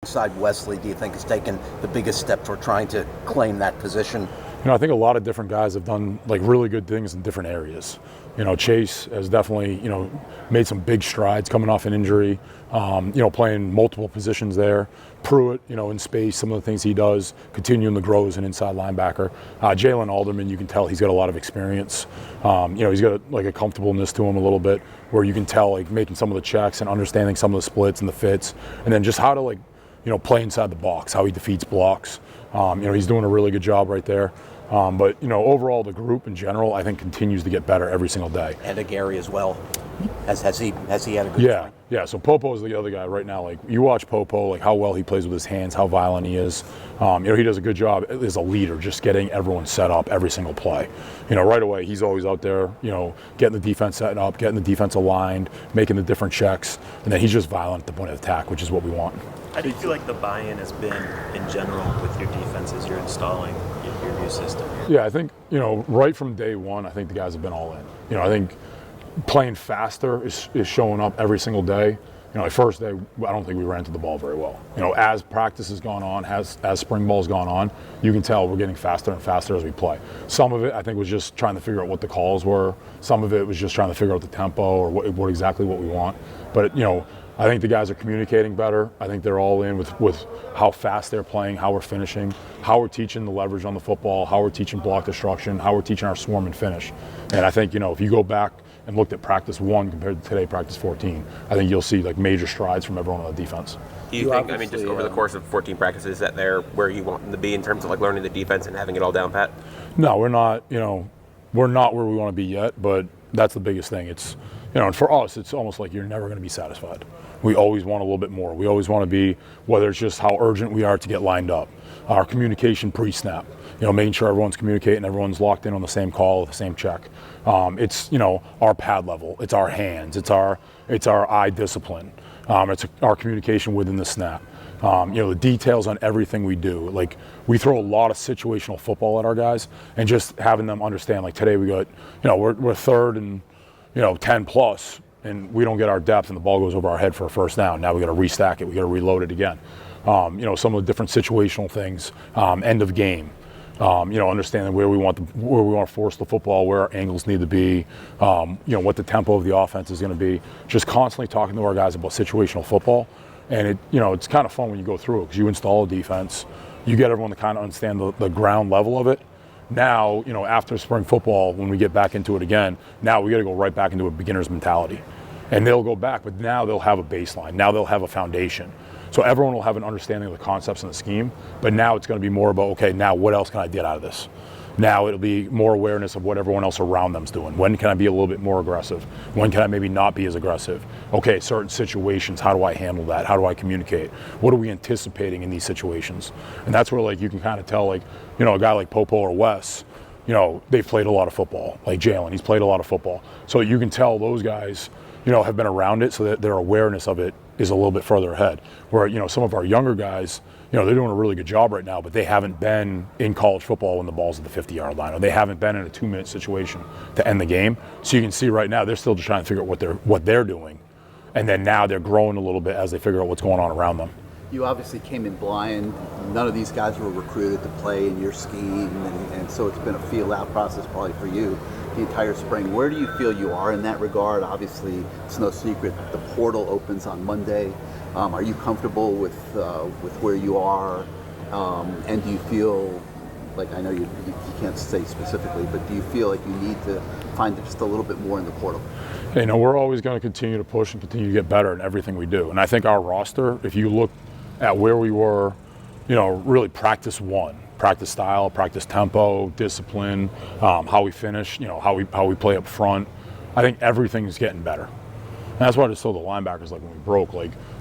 Inside Wesley, do you think has taken the biggest step toward trying to claim that position? I think a lot of different guys have done like really good things in different areas. Chase has definitely, made some big strides coming off an injury, playing multiple positions there. Pruitt, in space, some of the things he does, continuing to grow as an inside linebacker. Jalen Alderman, you can tell he's got a lot of experience. He's got like a comfortableness to him a little bit where you can tell like making some of the checks and understanding some of the splits and the fits, and then just how to play inside the box, how he defeats blocks. He's doing a really good job right there. But overall, the group in general, I think, continues to get better every single day. And Gary as well. Has he had a good spring? Yeah. So Popo is the other guy right now. Like you watch Popo, like how well he plays with his hands, how violent he is. He does a good job as a leader, just getting everyone set up every single play. Right away, he's always out there, getting the defense set up, getting the defense aligned, making the different checks, and then he's just violent at the point of attack, which is what we want. How do you feel like the buy-in has been in general with your defense as you're installing your new system? Yeah, I think, right from day one, I think the guys have been all in. I think playing faster is showing up every single day. First day, I don't think we ran to the ball very well. As practice has gone on, as spring ball's gone on, you can tell we're getting faster and faster as we play. Some of it, I think, was just trying to figure out what the calls were. Some of it was just trying to figure out the tempo or what exactly what we want. But, I think the guys are communicating better. I think they're all in with how fast they're playing, how we're finishing, how we're teaching the leverage on the football, how we're teaching block destruction, how we're teaching our swarm and finish. And I think, if you go back and looked at practice 1 compared to today, practice 14, I think you'll see like major strides from everyone on the defense. Do you think, just over the course of 14 practices, that they're where you want them to be in terms of like learning the defense and having it all down pat? No, we're not, we're not where we want to be yet, but that's the biggest thing. It's, and for us, it's almost like you're never going to be satisfied. We always want a little bit more. We always want to be, whether it's just how urgent we are to get lined up, our communication pre-snap, making sure everyone's communicating, everyone's locked in on the same call, the same check. It's, our pad level, it's our hands, it's our eye discipline, it's our communication within the snap. The details on everything we do. Like we throw a lot of situational football at our guys, and just having them understand. Like today we got, we're third and 10 plus, and we don't get our depth, and the ball goes over our head for a first down. Now we got to restack it. We got to reload it again. Some of the different situational things. End of game. Understanding where we want to force the football, where our angles need to be. What the tempo of the offense is going to be. Just constantly talking to our guys about situational football. And it's kind of fun when you go through it because you install a defense, you get everyone to kind of understand the ground level of it. Now, after spring football, when we get back into it again, now we got to go right back into a beginner's mentality. And they'll go back, but now they'll have a baseline. Now they'll have a foundation. So everyone will have an understanding of the concepts and the scheme, but now it's going to be more about, okay, now what else can I get out of this? Now it'll be more awareness of what everyone else around them's doing. When can I be a little bit more aggressive? When can I maybe not be as aggressive? Okay, certain situations, how do I handle that? How do I communicate? What are we anticipating in these situations? And that's where you can kind of tell a guy like Popo or Wes, they've played a lot of football. Like Jalen, he's played a lot of football. So you can tell those guys, have been around it so that their awareness of it is a little bit further ahead. Where, some of our younger guys, they're doing a really good job right now, but they haven't been in college football when the ball's at the 50-yard line, or they haven't been in a 2-minute situation to end the game. So you can see right now they're still just trying to figure out what they're doing, and then now they're growing a little bit as they figure out what's going on around them. You obviously came in blind. None of these guys were recruited to play in your scheme, and so it's been a feel-out process probably for you the entire spring. Where do you feel you are in that regard? Obviously, it's no secret the portal opens on Monday. Are you comfortable with where you are? And do you feel like, I know you can't say specifically, but do you feel like you need to find just a little bit more in the portal? We're always going to continue to push and continue to get better in everything we do. And I think our roster, if you look at where we were, really practice 1, practice style, practice tempo, discipline, how we finish, how we play up front. I think everything is getting better. And that's why I just told the linebackers, when we broke,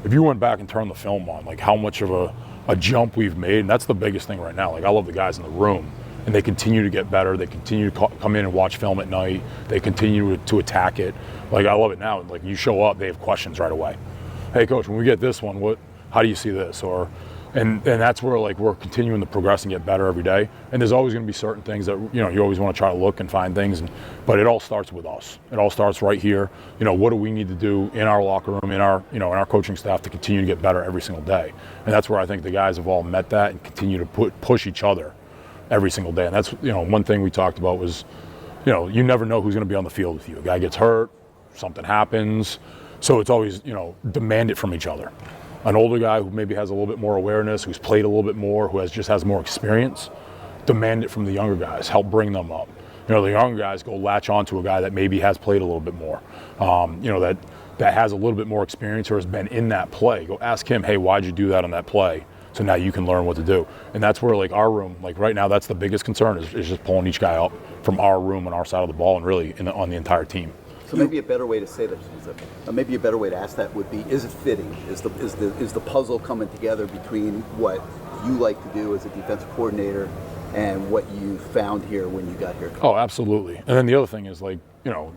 if you went back and turned the film on, how much of a jump we've made, and that's the biggest thing right now. I love the guys in the room, and they continue to get better. They continue to come in and watch film at night. They continue to attack it. I love it now. You show up, they have questions right away. Hey, coach, when we get this one, how do you see this? Or And that's where like we're continuing to progress and get better every day. And there's always going to be certain things that you always want to try to look and find things, but it all starts with us. It all starts right here. What do we need to do in our locker room, in our in our coaching staff to continue to get better every single day? And that's where I think the guys have all met that and continue to push each other every single day. And that's one thing we talked about was you never know who's going to be on the field with you. A guy gets hurt, something happens, so it's always demand it from each other. An older guy who maybe has a little bit more awareness, who's played a little bit more, who has more experience, demand it from the younger guys, help bring them up. The younger guys go latch on to a guy that maybe has played a little bit more, that has a little bit more experience or has been in that play. Go ask him, hey, why'd you do that on that play? So now you can learn what to do. And that's where like our room, like right now, that's the biggest concern is just pulling each guy up from our room on our side of the ball and really on the entire team. So maybe a better way to say that, maybe a better way to ask that would be: is it fitting? Is the puzzle coming together between what you like to do as a defensive coordinator and what you found here when you got here? Oh, absolutely. And then the other thing is like no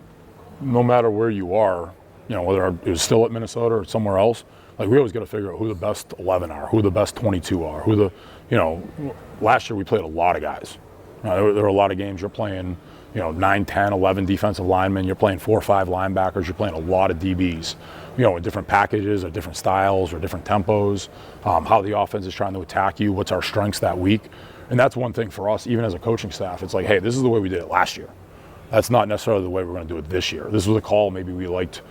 matter where you are, whether it was still at Minnesota or somewhere else, like we always got to figure out who the best 11 are, who the best 22 are, who the last year we played a lot of guys. There were a lot of games you're playing. 9, 10, 11 defensive linemen, you're playing 4 or 5 linebackers, you're playing a lot of DBs, in different packages or different styles or different tempos, how the offense is trying to attack you, what's our strengths that week. And that's one thing for us, even as a coaching staff, it's like, hey, this is the way we did it last year. That's not necessarily the way we're going to do it this year. This was a call maybe we liked,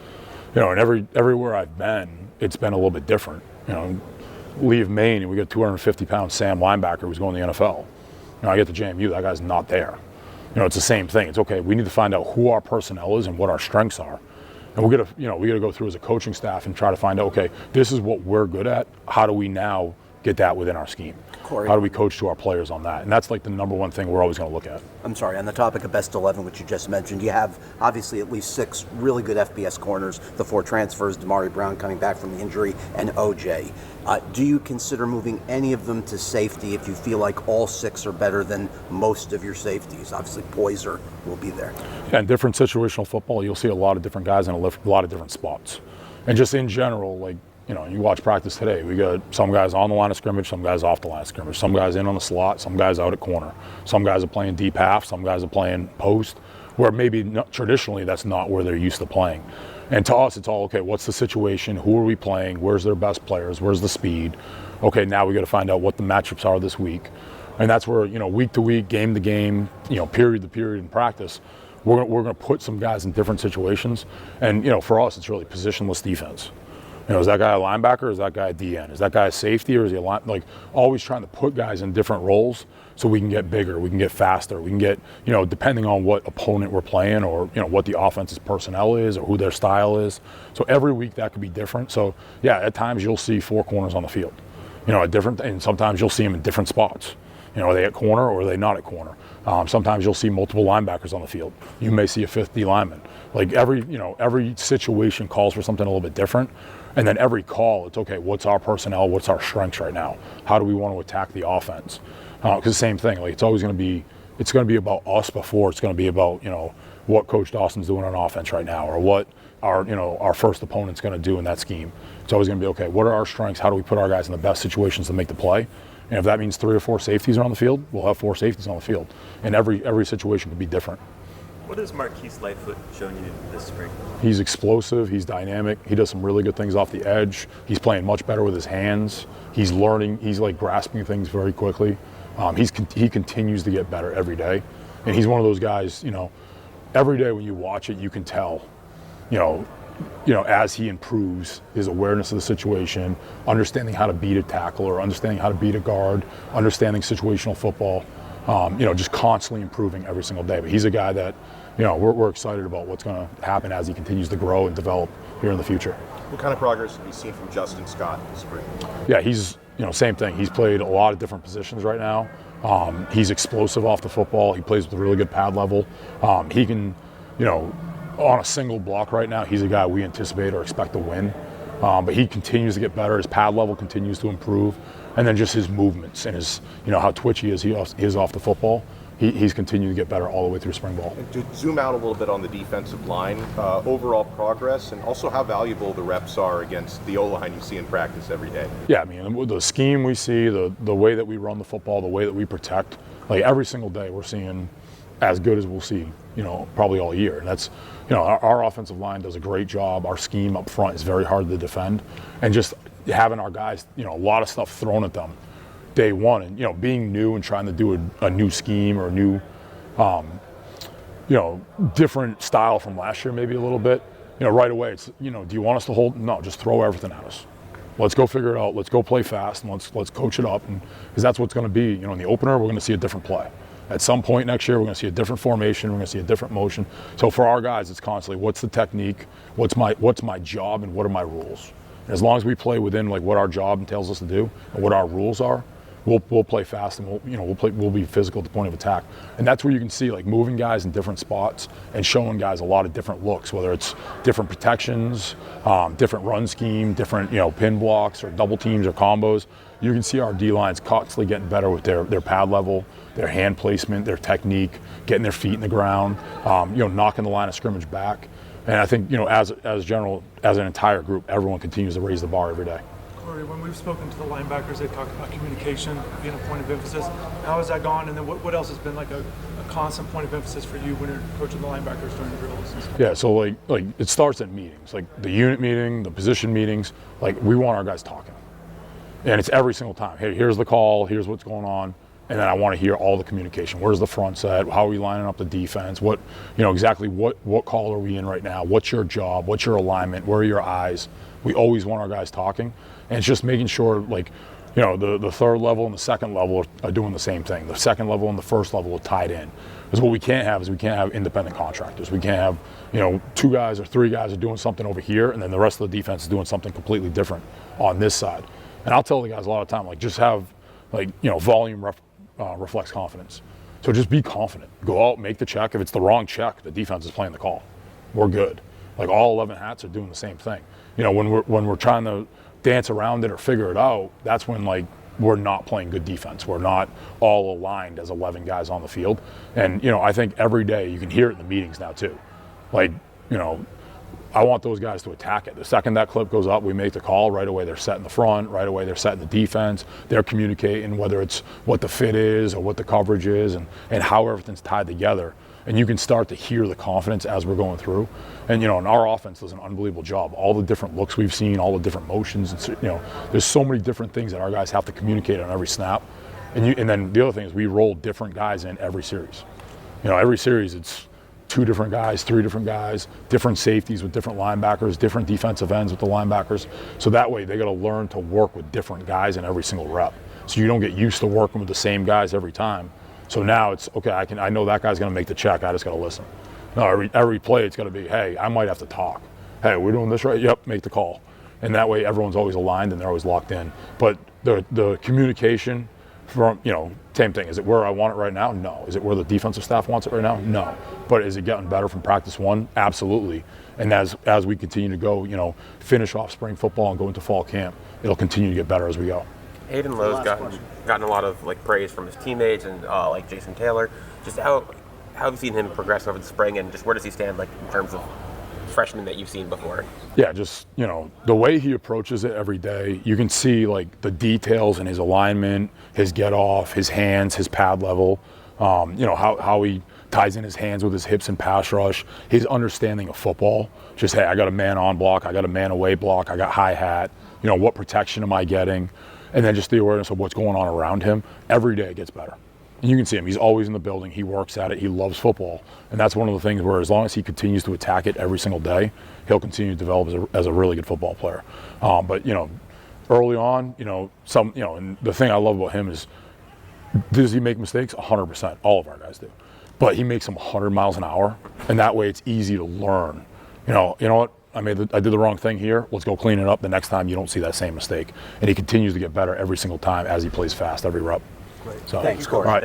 and everywhere I've been, it's been a little bit different. Leave Maine and we got 250-pound Sam linebacker who's going to the NFL. I get to JMU, that guy's not there. It's the same thing. It's okay. We need to find out who our personnel is and what our strengths are, and we got to go through as a coaching staff and try to find out. Okay, this is what we're good at. How do we now get that within our scheme? Corey, how do we coach to our players on that? And that's like the number one thing we're always going to look at. I'm sorry, on the topic of best 11, which you just mentioned, you have obviously at least 6 really good FBS corners, the 4 transfers, Damari Brown coming back from the injury, and OJ. Do you consider moving any of them to safety if you feel like all 6 are better than most of your safeties? Obviously, Poyser will be there. Yeah, in different situational football, you'll see a lot of different guys in a lot of different spots. And just in general, like, you watch practice today, we got some guys on the line of scrimmage, some guys off the line of scrimmage, some guys in on the slot, some guys out at corner, some guys are playing deep half, some guys are playing post, where maybe traditionally that's not where they're used to playing. And to us, it's all, okay, what's the situation? Who are we playing? Where's their best players? Where's the speed? Okay, now we got to find out what the matchups are this week. And that's where, week to week, game to game, period to period in practice, we're going to put some guys in different situations. And, for us, it's really positionless defense. Is that guy a linebacker or is that guy a DN? Is that guy a safety or is he a line? Like, always trying to put guys in different roles so we can get bigger, we can get faster, we can get, depending on what opponent we're playing or, what the offense's personnel is or who their style is. So every week that could be different. So, yeah, at times you'll see 4 corners on the field, and sometimes you'll see them in different spots. Are they at corner or are they not at corner? Sometimes you'll see multiple linebackers on the field. You may see a 5th D lineman. Like every situation calls for something a little bit different. And then every call, it's okay, what's our personnel? What's our strengths right now? How do we want to attack the offense? Because the same thing, like it's always going to be about us before it's going to be about, what Coach Dawson's doing on offense right now or what our first opponent's going to do in that scheme. It's always going to be, okay, what are our strengths? How do we put our guys in the best situations to make the play? And if that means 3 or 4 safeties are on the field, we'll have 4 safeties on the field. And every situation could be different. What has Marquise Lightfoot shown you this spring? He's explosive. He's dynamic. He does some really good things off the edge. He's playing much better with his hands. He's learning. He's like grasping things very quickly. He continues to get better every day. And he's one of those guys, every day when you watch it, you can tell, as he improves his awareness of the situation, understanding how to beat a tackle or understanding how to beat a guard, understanding situational football, just constantly improving every single day. But he's a guy that, we're excited about what's going to happen as he continues to grow and develop here in the future. What kind of progress have you seen from Justin Scott this spring? Yeah, he's, same thing. He's played a lot of different positions right now. He's explosive off the football. He plays with a really good pad level. He can, on a single block right now, he's a guy we anticipate or expect to win. But he continues to get better. His pad level continues to improve. And then just his movements and his, how twitchy he is off the football. he's continued to get better all the way through spring ball. And to zoom out a little bit on the defensive line, overall progress, and also how valuable the reps are against the O-line you see in practice every day. Yeah, I mean, the scheme we see, the way that we run the football, the way that we protect, like every single day we're seeing as good as we'll see, probably all year. And that's, our offensive line does a great job. Our scheme up front is very hard to defend. And just having our guys, a lot of stuff thrown at them day one, and, being new and trying to do a new scheme or a new, different style from last year maybe a little bit, right away it's, do you want us to hold? No, just throw everything at us. Let's go figure it out. Let's go play fast, and let's coach it up. And because that's what's going to be, in the opener, we're going to see a different play. At some point next year, we're going to see a different formation. We're going to see a different motion. So for our guys, it's constantly, what's the technique? What's my job, and what are my rules? And as long as we play within like what our job entails us to do and what our rules are, we'll play fast, and we'll be physical at the point of attack. And that's where you can see like moving guys in different spots and showing guys a lot of different looks, whether it's different protections, different run scheme, different pin blocks or double teams or combos. You can see our D-lines constantly getting better with their pad level, their hand placement, their technique, getting their feet in the ground, knocking the line of scrimmage back. And I think, as an entire group, everyone continues to raise the bar every day. Corey, when we've spoken to the linebackers, they talk about communication being a point of emphasis. How has that gone? And then what else has been like a constant point of emphasis for you when you're coaching the linebackers during the drills? Yeah, so like it starts at meetings, like the unit meeting, the position meetings. Like we want our guys talking. And it's every single time. Hey, here's the call, here's what's going on. And then I want to hear all the communication. Where's the front set? How are we lining up the defense? What, exactly what call are we in right now? What's your job? What's your alignment? Where are your eyes? We always want our guys talking. And it's just making sure, like, the third level and the second level are doing the same thing. The second level and the first level are tied in. Because what we can't have is independent contractors. We can't have, 2 guys or 3 guys are doing something over here, and then the rest of the defense is doing something completely different on this side. And I'll tell the guys a lot of time, like, just have, volume reflects confidence. So just be confident. Go out, make the check. If it's the wrong check, the defense is playing the call. We're good. Like all 11 hats are doing the same thing. When we're trying to dance around it or figure it out, that's when we're not playing good defense. We're not all aligned as 11 guys on the field. And I think every day you can hear it in the meetings now too. I want those guys to attack it. The second that clip goes up, we make the call. Right away, they're setting the front. Right away, they're setting the defense. They're communicating whether it's what the fit is or what the coverage is and how everything's tied together. And you can start to hear the confidence as we're going through. And, and our offense does an unbelievable job. All the different looks we've seen, all the different motions. And, there's so many different things that our guys have to communicate on every snap. And then the other thing is we roll different guys in every series. Every series it's 2 different guys, 3 different guys, different safeties with different linebackers, different defensive ends with the linebackers. So that way they got to learn to work with different guys in every single rep. So you don't get used to working with the same guys every time. So now it's, okay, I know that guy's going to make the check. I just got to listen. No, every play it's got to be, hey, I might have to talk. Hey, we're doing this right? Yep, make the call. And that way everyone's always aligned and they're always locked in. But the communication from, same thing. Is it where I want it right now? No. Is it where the defensive staff wants it right now? No. But is it getting better from practice 1? Absolutely. And as we continue to go, finish off spring football and go into fall camp, it'll continue to get better as we go. Hayden Lowe's gotten a lot of praise from his teammates and like Jason Taylor. Just how have you seen him progress over the spring, and just where does he stand in terms of freshmen that you've seen before? Yeah, just the way he approaches it every day, you can see the details in his alignment, his get off, his hands, his pad level, how he ties in his hands with his hips and pass rush, his understanding of football. Just, hey, I got a man on block, I got a man away block, I got high hat, what protection am I getting? And then just the awareness of what's going on around him. Every day it gets better. And you can see him, he's always in the building, he works at it, he loves football. And that's one of the things where as long as he continues to attack it every single day, he'll continue to develop as a really good football player. But early on, and the thing I love about him is, does he make mistakes? 100%, all of our guys do. But he makes them 100 miles an hour, and that way it's easy to learn. You know what? I did the wrong thing here. Let's go clean it up. The next time you don't see that same mistake. And he continues to get better every single time as he plays fast, every rep. Great. So, thanks, Corey. All right.